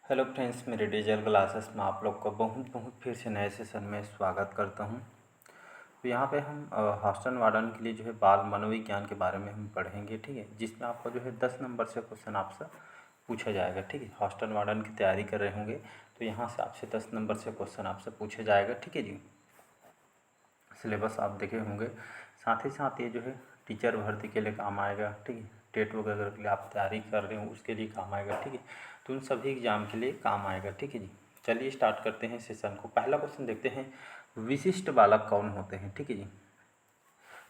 Hello friends, मेरे digital classes में आप लोग को बहुत बहुत फिर से नए सेशन में स्वागत करता हूं। तो यहाँ पे हम हॉस्टल वार्डन के लिए जो है बाल मनोविज्ञान के बारे में हम पढ़ेंगे, ठीक है। जिसमें आपको जो है 10 नंबर से क्वेश्चन आपसे पूछा जाएगा, ठीक है। हॉस्टल वार्डन की तैयारी कर रहे होंगे तो यहाँ से आपसे 10 नंबर से क्वेश्चन आपसे पूछा जाएगा, ठीक है जी। सिलेबस आप देखे होंगे, साथ ही साथ ये जो है टीचर भर्ती के लिए काम आएगा, ठीक है। टेट वगैरह के लिए आप तैयारी कर रहे हो उसके लिए काम आएगा, ठीक है। तो उन सभी एग्जाम के लिए काम आएगा, ठीक है जी। चलिए स्टार्ट करते हैं सेशन को। पहला क्वेश्चन देखते हैं, विशिष्ट बालक कौन होते हैं, ठीक है जी।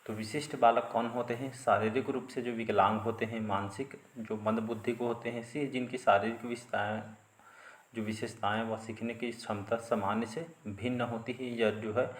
तो विशिष्ट बालक कौन होते हैं? शारीरिक रूप से जो विकलांग होते हैं, मानसिक जो मंदबुद्धि को होते हैं, सी जिनकी शारीरिक विशेषताएं व सीखने की क्षमता सामान्य से भिन्न होती है या जो है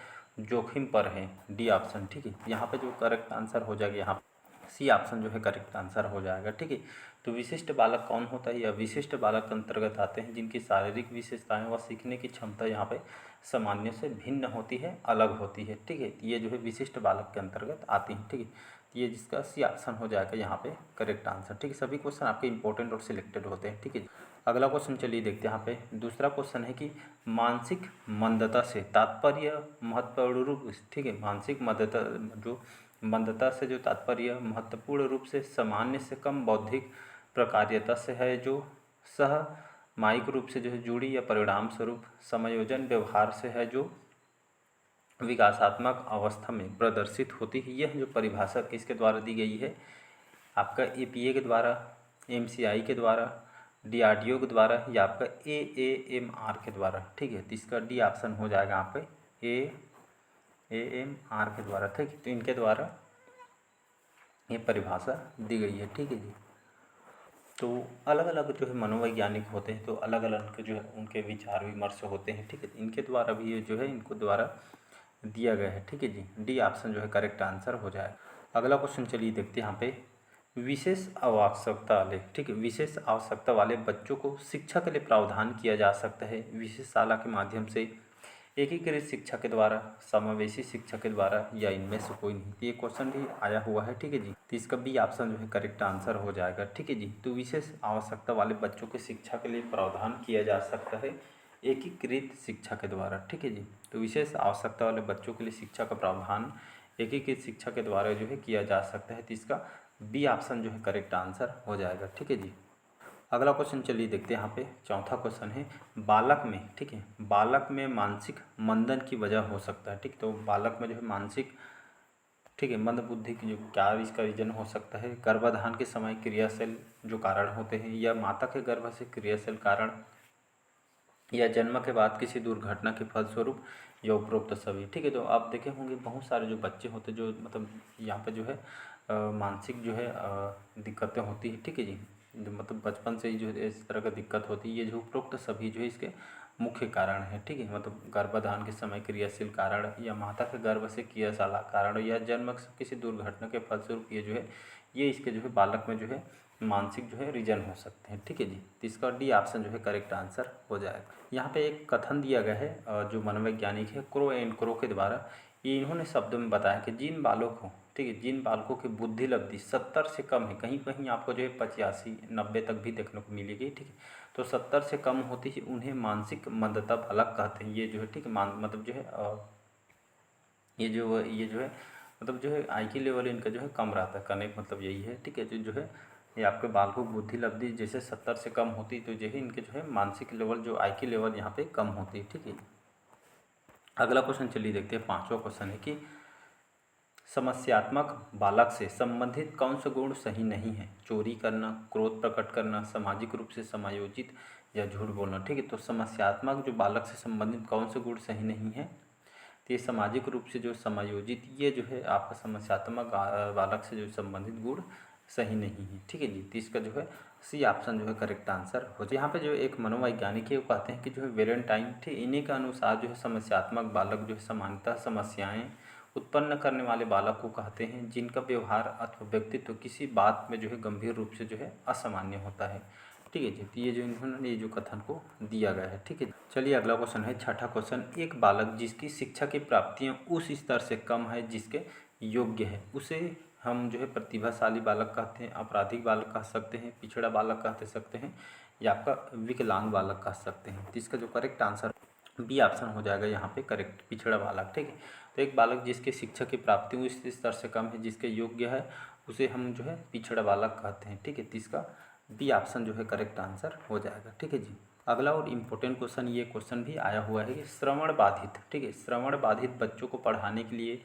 जोखिम पर है। डी ऑप्शन, ठीक है। यहाँ पे जो करेक्ट आंसर हो जाएगा, यहाँ सी ऑप्शन जो है करेक्ट आंसर हो जाएगा, ठीक है। तो विशिष्ट बालक कौन होता है? या विशिष्ट बालक के अंतर्गत आते हैं जिनकी शारीरिक विशेषताएं व सीखने की क्षमता यहाँ पे सामान्य से भिन्न होती है, अलग होती है, ठीक है। ये जो है विशिष्ट बालक के अंतर्गत आती हैं, ठीक है। ये जिसका सी ऑप्शन हो जाएगा यहाँ पे करेक्ट आंसर, ठीक है। सभी क्वेश्चन आपके इंपॉर्टेंट और सिलेक्टेड होते हैं, ठीक है। अगला क्वेश्चन चलिए देखते हैं। यहाँ पे दूसरा क्वेश्चन है कि मानसिक मंदता से तात्पर्य महत्वपूर्ण रूप, ठीक है। मानसिक मंदता जो मंदता से जो तात्पर्य महत्वपूर्ण रूप से सामान्य से कम बौद्धिक प्रकार्यता से है, जो माइक रूप से जो है जुड़ी या परिणाम स्वरूप समायोजन व्यवहार से है, जो विकासात्मक अवस्था में प्रदर्शित होती है। यह जो परिभाषा किसके द्वारा दी गई है? आपका एपीए के द्वारा, एमसीआई के द्वारा, डीआरडीओ के द्वारा या आपका एएएमआर के द्वारा, ठीक है। तो इसका डी ऑप्शन हो जाएगा यहाँ पे एएएमआर के द्वारा, ठीक है। तो इनके द्वारा ये परिभाषा दी गई है, ठीक है जी। तो अलग अलग जो है मनोवैज्ञानिक होते हैं, तो अलग अलग के जो है उनके विचार विमर्श होते हैं, ठीक है। इनके द्वारा भी ये जो है इनको द्वारा दिया गया है, ठीक है जी। डी ऑप्शन जो है करेक्ट आंसर हो जाएगा। अगला क्वेश्चन चलिए देखते हैं। यहाँ पे विशेष आवश्यकता वाले, ठीक है, विशेष आवश्यकता वाले बच्चों को शिक्षा के लिए प्रावधान किया जा सकता है विशेष शाला के माध्यम से, एकीकृत शिक्षा के द्वारा, समावेशी शिक्षा के द्वारा, या इनमें से कोई नहीं। ये क्वेश्चन भी आया हुआ है, ठीक है जी। तो इसका बी ऑप्शन जो है करेक्ट आंसर हो जाएगा, ठीक है जी। तो विशेष आवश्यकता वाले बच्चों के शिक्षा के लिए प्रावधान किया जा सकता है एकीकृत शिक्षा के द्वारा, ठीक है जी। तो विशेष आवश्यकता वाले बच्चों के लिए शिक्षा का प्रावधान एकीकृत शिक्षा के द्वारा जो है किया जा सकता है। तो इसका बी ऑप्शन जो है करेक्ट आंसर हो जाएगा, ठीक है जी। अगला क्वेश्चन चलिए देखते हैं। यहाँ पे चौथा क्वेश्चन है, बालक में, ठीक है, बालक में मानसिक मंदन की वजह हो सकता है, ठीक। तो बालक में जो है मानसिक, ठीक है, मंद बुद्धि की जो क्या इसका रीजन हो सकता है? गर्भाधान के समय क्रियाशील जो कारण होते हैं, या माता के गर्भ से क्रियाशील कारण, या जन्म के बाद किसी दुर्घटना के फलस्वरूप, या उपरोक्त सभी, ठीक है। तो आप देखे होंगे बहुत सारे जो बच्चे होते हैं जो मतलब यहाँ पे जो है मानसिक जो है दिक्कतें होती है, ठीक है जी। जो मतलब बचपन से ही जो है इस तरह का दिक्कत होती है, ये जो उपरोक्त सभी जो है इसके मुख्य कारण है, ठीक है। मतलब गर्भाधान के समय क्रियाशील कारण, या माता के गर्भ से क्रियाशील कारण, या जन्म से किसी दुर्घटना के फलस्वरूप, ये जो है ये इसके जो है बालक में जो है मानसिक जो है रीजन हो सकते हैं, ठीक है जी। तो इसका डी ऑप्शन जो है करेक्ट आंसर हो जाएगा। यहाँ पे एक कथन दिया गया है जो मनोवैज्ञानिक है क्रो एंड क्रो के द्वारा, ये इन्होंने शब्दों में बताया कि जिन बालकों, ठीक है, जिन बालकों की बुद्धि लब्धि 70 से कम है, कहीं कहीं आपको जो है 85-90 तक भी देखने को मिलेगी, ठीक है। तो 70 से कम होती है, उन्हें मानसिक मंदता बालक कहते हैं। ये जो है, ठीक है, मतलब जो है ये जो है मतलब जो है IQ लेवल इनका जो है कम रहता है, कहने का मतलब यही है, ठीक है। जो है ये आपके बालकों की बुद्धि लब्धि जैसे 70 से कम होती, तो जो है इनके जो है मानसिक लेवल जो IQ लेवल यहाँ पे कम होती है, ठीक है। अगला क्वेश्चन चलिए देखते हैं। पांचवा क्वेश्चन है कि समस्यात्मक बालक से संबंधित कौन सा गुण सही नहीं है? चोरी करना, क्रोध प्रकट करना, सामाजिक रूप से समायोजित, या झूठ बोलना, ठीक है। तो समस्यात्मक जो बालक से संबंधित कौन से गुण सही नहीं है? तो ये सामाजिक रूप से जो समायोजित, ये जो है आपका समस्यात्मक बालक से जो संबंधित गुण सही नहीं है, ठीक है जी। तो इसका जो है सी ऑप्शन जो है करेक्ट आंसर हो जाए। यहाँ पे जो एक मनोवैज्ञानिक है वो कहते हैं कि जो है वेलेंटाइन, ठीक, इन्हीं के अनुसार जो है समस्यात्मक बालक जो है सामान्यतः समस्याएं उत्पन्न करने वाले बालक को कहते हैं जिनका व्यवहार अथवा व्यक्तित्व किसी बात में जो है गंभीर रूप से जो है असामान्य होता है, ठीक है जी। तो ये जो इन्होंने ये जो कथन को दिया गया है, ठीक है। चलिए अगला क्वेश्चन है छठा क्वेश्चन, एक बालक जिसकी शिक्षा की प्राप्तियां उस स्तर से कम है जिसके योग्य है, उसे हम जो है प्रतिभाशाली बालक कहते हैं, आपराधिक बालक कह सकते हैं, पिछड़ा बालक कह सकते हैं, या आपका विकलांग बालक कह सकते हैं। तो इसका जो करेक्ट आंसर बी ऑप्शन हो जाएगा यहाँ पे करेक्ट, पिछड़ा बालक। ठीक है, तो एक बालक जिसके शिक्षा की प्राप्ति उस स्तर से कम है, जिसके योग्य है, उसे हम जो है पिछड़ा बालक कहते हैं। ठीक है, तो इसका बी ऑप्शन जो है करेक्ट आंसर हो जाएगा। ठीक है जी। अगला और इम्पोर्टेंट क्वेश्चन, ये क्वेश्चन भी आया हुआ है कि श्रवण बाधित, ठीक है, श्रवण बाधित बच्चों को पढ़ाने के लिए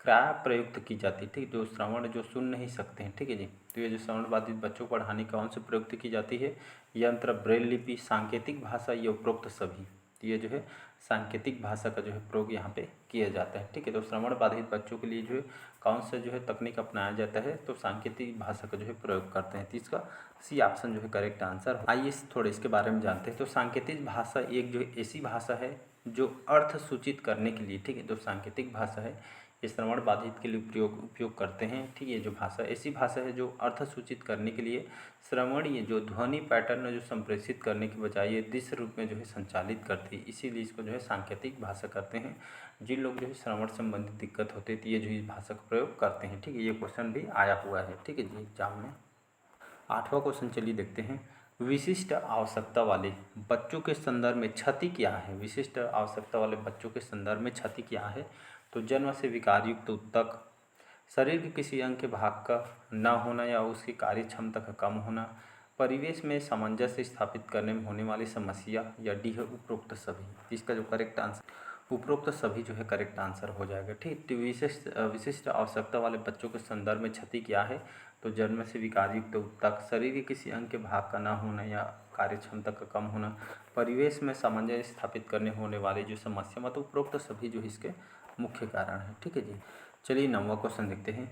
क्या प्रयुक्त की जाती है। ठीक है, जो श्रवण जो सुन नहीं सकते हैं, ठीक है जी, तो ये जो श्रवण बाधित बच्चों को पढ़ाने कौन से प्रयुक्त की जाती है, यंत्र, ब्रेल लिपि, सांकेतिक भाषा, ये उपरोक्त सभी। तो ये जो है सांकेतिक भाषा का जो है प्रयोग यहाँ पे किया जाता है। ठीक है, तो श्रवण बाधित बच्चों के लिए जो है कौन सा जो है तकनीक अपनाया जाता है, तो सांकेतिक भाषा का जो है प्रयोग करते हैं। तो इसका सी ऑप्शन जो है करेक्ट आंसर। आइए थोड़े इसके बारे में जानते हैं। तो सांकेतिक भाषा एक जो ऐसी भाषा है जो अर्थ सूचित करने के लिए, ठीक है, जो सांकेतिक भाषा है ये श्रवण बाधित के लिए उपयोग करते हैं। ठीक है, जो भाषा ऐसी भाषा है जो अर्थ सूचित करने के लिए श्रवणीय जो ध्वनि पैटर्न जो संप्रेषित करने के बजाय ये दृश्य रूप में जो है संचालित करती है, इसीलिए इसको जो है सांकेतिक भाषा करते हैं। जिन लोग जो है श्रवण संबंधित दिक्कत होती है तो ये जो इस भाषा का प्रयोग करते हैं। ठीक है, ये क्वेश्चन भी आया हुआ है। ठीक है जी, एग्जाम में। 8वां क्वेश्चन चलिए देखते हैं। विशिष्ट आवश्यकता वाले बच्चों के संदर्भ में क्षति क्या है। विशिष्ट आवश्यकता वाले बच्चों के संदर्भ में क्षति क्या है, तो जन्म से विकार युक्त ऊतक, शरीर के किसी अंग के भाग का न होना या उसकी कार्य क्षमता का कम होना, परिवेश में सामंजस्य स्थापित करने में होने वाली समस्या, या डी है उपरोक्त सभी। इसका जो करेक्ट आंसर उपरोक्त सभी जो है करेक्ट आंसर हो जाएगा। ठीक, तो विशिष्ट आवश्यकता वाले बच्चों के संदर्भ में क्षति क्या है, तो जन्म से विकार युक्त ऊतक, शरीर के किसी अंग के भाग का न होना या कार्य क्षमता का कम होना, परिवेश में सामंजस्य स्थापित करने होने वाली जो समस्या, मतलब उपरोक्त सभी जो इसके मुख्य कारण है। ठीक है जी। चलिए 9वां क्वेश्चन देखते हैं।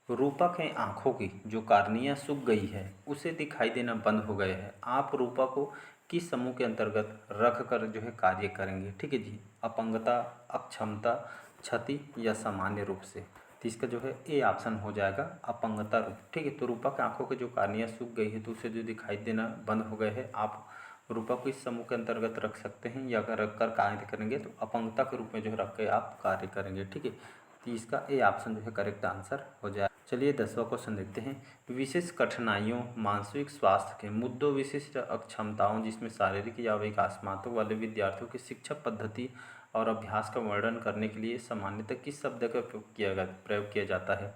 रूपा के आँखों की जो कार्निया सूख गई है उसे दिखाई देना बंद हो गया है, आप रूपा को किस समूह के अंतर्गत रख कर जो है कार्य करेंगे। ठीक है जी, अपंगता, अक्षमता, क्षति या सामान्य रूप से। तो इसका जो है ए ऑप्शन हो जाएगा अपंगता रूप। ठीक है, तो रूपा के आँखों की जो कार्निया सूख गई है तो उसे जो दिखाई देना बंद हो गए है, आप रूपा को इस समूह के अंतर्गत रख सकते हैं, या अगर रख कर कार्य करेंगे तो अपंगता के रूप में जो है रख के आप कार्य करेंगे। ठीक है, तो इसका ए ऑप्शन जो है करेक्ट आंसर हो जाए। चलिए 10वां क्वेश्चन देखते हैं। विशेष कठिनाइयों, मानसिक स्वास्थ्य के मुद्दों, विशिष्ट अक्षमताओं जिसमें शारीरिक या विकासात्मक वाले विद्यार्थियों की शिक्षा पद्धति और अभ्यास का वर्णन करने के लिए सामान्यतः किस शब्द का प्रयोग किया जाता है।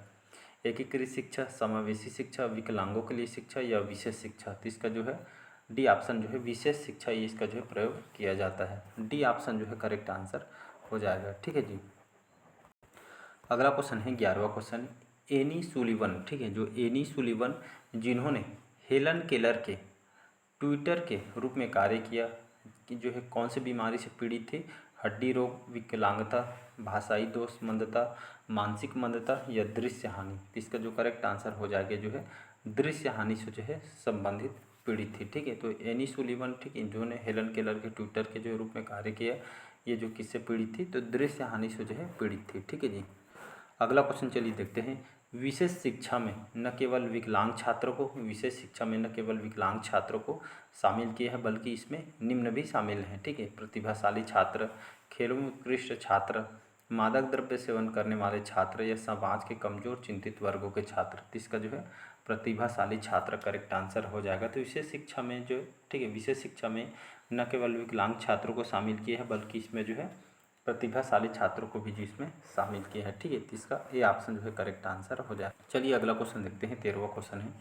एकीकृत शिक्षा, समावेशी शिक्षा, विकलांगों के लिए शिक्षा, या विशेष शिक्षा। तो इसका जो है डी ऑप्शन जो है विशेष शिक्षा, ये इसका जो है प्रयोग किया जाता है। डी ऑप्शन जो है करेक्ट आंसर हो जाएगा। ठीक है जी। अगला क्वेश्चन है 11वां क्वेश्चन। एनी सुलिवन, ठीक है, जो एनी सुलिवन जिन्होंने हेलन केलर के ट्विटर के रूप में कार्य किया, कि जो है कौन सी बीमारी से पीड़ित थे, हड्डी रोग, विकलांगता, भाषाई दोष, मंदता, मानसिक मंदता, या दृश्य हानि। तो इसका जो करेक्ट आंसर हो जाएगा जो है दृश्य हानि से जो है संबंधित पीड़ित थी। ठीक है, तो एनी सुलिवन, ठीक है, इन्होंने हेलन केलर के ट्विटर के जो रूप में कार्य किया, ये जो किससे पीड़ित थी, तो दृश्य हानि से जो है पीड़ित थी। ठीक है जी। अगला क्वेश्चन चलिए देखते हैं। विशेष शिक्षा में न केवल विकलांग छात्रों को, विशेष शिक्षा में न केवल विकलांग छात्रों को शामिल किया है, बल्कि इसमें निम्न भी शामिल हैं। ठीक है, प्रतिभाशाली छात्र, खेलों में उत्कृष्ट छात्र, मादक द्रव्य सेवन करने वाले छात्र, या समाज के कमजोर चिंतित वर्गों के छात्र। तो इसका जो है प्रतिभाशाली छात्र करेक्ट आंसर हो जाएगा। तो विशेष शिक्षा में जो, ठीक है, विशेष शिक्षा में न केवल विकलांग छात्रों को शामिल किया है, बल्कि इसमें जो है प्रतिभाशाली छात्रों को भी जिसमें शामिल किया है। ठीक है, तो इसका ये ऑप्शन जो है करेक्ट आंसर हो जाए। चलिए अगला क्वेश्चन देखते हैं। 13वां क्वेश्चन है।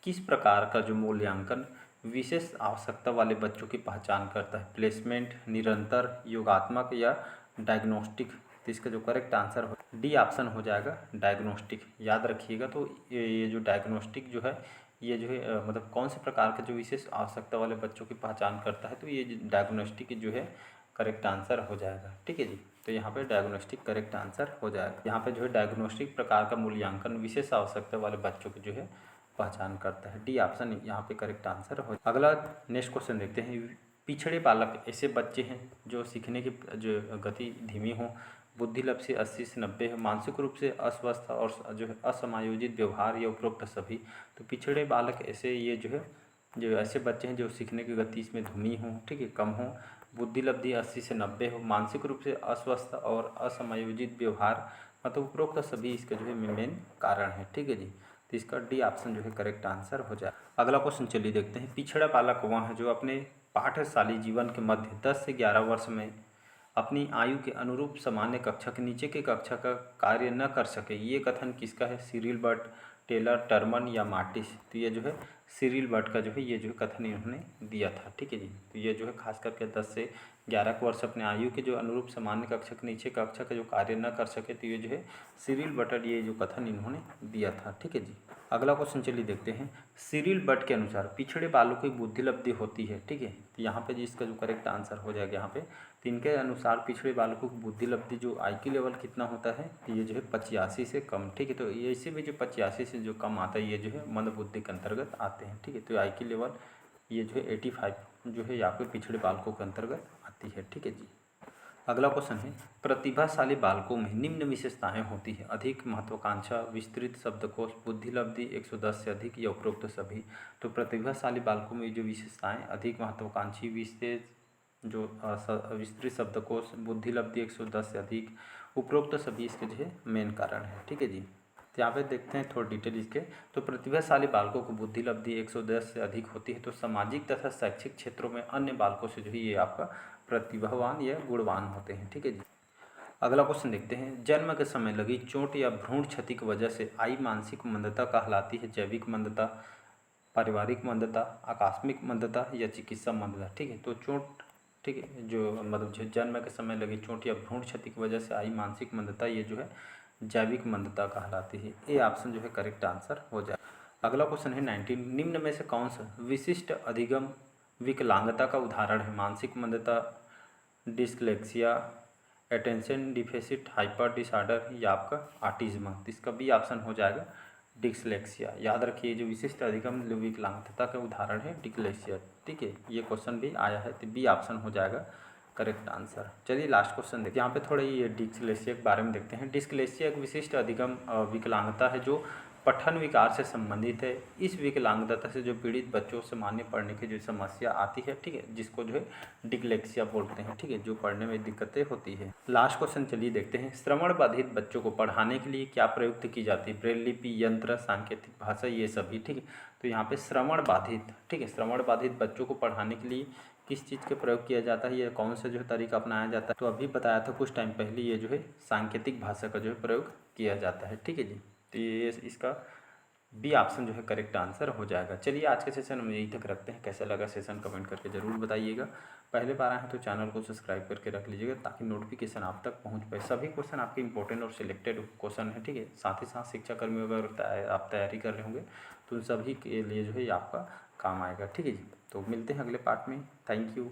किस प्रकार का जो मूल्यांकन विशेष आवश्यकता वाले बच्चों की पहचान करता है, प्लेसमेंट, निरंतर, योगात्मक, या डायग्नोस्टिक। तो इसका जो करेक्ट आंसर हो डी ऑप्शन हो जाएगा डायग्नोस्टिक। याद रखिएगा, तो ये जो डायग्नोस्टिक जो है ये जो है मतलब कौन से प्रकार के जो विशेष आवश्यकता वाले बच्चों की पहचान करता है, तो ये डायग्नोस्टिक जो है करेक्ट आंसर हो जाएगा। ठीक है जी, तो यहाँ पे डायग्नोस्टिक करेक्ट आंसर हो जाएगा। यहाँ पे जो है डायग्नोस्टिक प्रकार का मूल्यांकन विशेष आवश्यकता वाले बच्चों की जो है पहचान करता है। डी ऑप्शन यहाँ पे करेक्ट आंसर हो। अगला नेक्स्ट क्वेश्चन देखते हैं। पिछड़े बालक ऐसे बच्चे हैं जो सीखने की जो गति धीमी हो, बुद्धि लब्ध से 80 से 90 है, मानसिक रूप से अस्वस्थ और जो है असमायोजित व्यवहार, या उपरोक्त सभी। तो पिछड़े बालक ऐसे ये जो ऐसे बच्चे हैं जो सीखने की गति इसमें धीमी हो, ठीक है, कम हो, बुद्धि लब्धि 80 से 90 हो, मानसिक रूप से अस्वस्थ और असमायोजित व्यवहार, मतलब उपरोक्त सभी इसके जो है मेन कारण है। ठीक है जी, तो इसका डी ऑप्शन जो है करेक्ट आंसर हो जाए। अगला क्वेश्चन चलिए देखते हैं। पिछड़ा बालक वह है जो अपने पाठशाली जीवन के मध्य 10 से 11 वर्ष में अपनी आयु के अनुरूप सामान्य कक्षा के नीचे की कक्षा का कार्य न कर सके। ये कथन किसका है? सिरिल बर्ट, टेलर, टर्मन या मार्टिस। तो ये जो है सिरिल बर्ट का जो है ये जो है कथन इन्होंने दिया था। ठीक है जी, तो ये जो है खास करके 10 से 11 वर्ष अपने आयु के जो अनुरूप सामान्य कक्षा के नीचे कक्षा का जो कार्य न कर सके, तो ये जो है सिरिल बर्ट ये जो कथन इन्होंने दिया था। ठीक है जी, अगला क्वेश्चन चलिए देखते हैं। सिरिल बर्ट के अनुसार पिछड़े बालकों की बुद्धि लब्धि होती है। ठीक है, तो यहाँ पे जी इसका जो करेक्ट आंसर हो जाएगा यहाँ पे, तो इनके अनुसार पिछड़े बालकों की बुद्धि लब्धि जो IQ लेवल कितना होता है, तो ये जो है 85 से कम। ठीक है, तो ये इसी में जो 85 से जो कम आता है ये जो है मंद बुद्धि के अंतर्गत आते हैं। ठीक है, तो IQ लेवल ये जो है 85 जो है यहाँ पे पिछड़े बालकों के अंतर्गत आती है। ठीक है जी, अगला क्वेश्चन है। प्रतिभाशाली बालकों में निम्न विशेषताएं होती है। अधिक महत्वाकांक्षा, विस्तृत शब्दकोश, बुद्धि लब्धि 110 से अधिक या उपरोक्त सभी। तो प्रतिभाशाली बालकों में जो विशेषताएं अधिक महत्वाकांक्षी, विस्तृत शब्दकोश, बुद्धि लब्धि 110 से अधिक, उपरोक्त सभी इसके जो है मेन कारण है। ठीक है जी, तो यहाँ पे देखते हैं थोड़ा डिटेल इसके। तो प्रतिभाशाली बालकों को बुद्धि लब्धि 110 से अधिक होती है, तो सामाजिक तथा शैक्षिक क्षेत्रों में अन्य बालकों से जो है ये आपका प्रतिभावान या गुणवान होते हैं। ठीक है जी, अगला क्वेश्चन देखते हैं। जन्म के समय लगी चोट या भ्रूण क्षति की वजह से आई मानसिक मंदता कहलाती है जैविक मंदता, पारिवारिक मंदता, आकस्मिक मंदता या चिकित्सा मंदता। ठीक है, तो चोट, ठीक है, जो मतलब जो जन्म के समय लगी चोट या भ्रूण क्षति की वजह से आई मानसिक मंदता ये जो है जैविक मंदता कहलाती है। ए ऑप्शन जो है करेक्ट आंसर हो जाए। अगला क्वेश्चन है 19। निम्न में से कौन सा विशिष्ट अधिगम विकलांगता का उदाहरण है? मानसिक मंदता, dyslexia, attention deficit hyper disorder या आपका ऑटिज्म। तो इसका बी ऑप्शन हो जाएगा डिस्लेक्सिया। याद रखिए जो विशिष्ट अधिगम विकलांगता का उदाहरण है डिस्लेक्सिया। ठीक है, ये क्वेश्चन भी आया है, तो बी ऑप्शन हो जाएगा करेक्ट आंसर। चलिए लास्ट क्वेश्चन देखिए। यहाँ पे थोड़ा ये डिस्लेक्सिया के बारे में देखते हैं। डिस्लेक्सिया एक विशिष्ट अधिगम विकलांगता है जो पठन विकार से संबंधित है। इस विकलांगता से जो पीड़ित बच्चों से सामान्य पढ़ने की जो समस्या आती है, ठीक है, जिसको जो है डिस्लेक्सिया बोलते हैं। ठीक है, जो पढ़ने में दिक्कतें होती है। लास्ट क्वेश्चन चलिए देखते हैं। श्रवण बाधित बच्चों को पढ़ाने के लिए क्या प्रयुक्त की जाती है? ब्रेल लिपि, यंत्र, सांकेतिक भाषा, ये सभी। ठीक है, तो यहाँ पे श्रवण बाधित, ठीक है, श्रवण बाधित बच्चों को पढ़ाने के लिए किस चीज़ का प्रयोग किया जाता है, ये कौन सा जो है तरीका अपनाया जाता है? तो अभी बताया था कुछ टाइम पहले, ये जो है सांकेतिक भाषा का जो है प्रयोग किया जाता है। ठीक है जी, तो ये इसका बी ऑप्शन जो है करेक्ट आंसर हो जाएगा। चलिए आज के सेशन हम यही तक रखते हैं। कैसा लगा सेशन कमेंट करके ज़रूर बताइएगा। पहले बार आए हैं तो चैनल को सब्सक्राइब करके रख लीजिएगा ताकि नोटिफिकेशन आप तक पहुंच पाए। सभी क्वेश्चन आपके इंपॉर्टेंट और सिलेक्टेड क्वेश्चन है। ठीक है, साथ ही साथ शिक्षा कर्मी अगर आप तैयारी कर रहे होंगे तो उन सभी के लिए जो है आपका काम आएगा। ठीक है जी, तो मिलते हैं अगले पार्ट में। Thank you.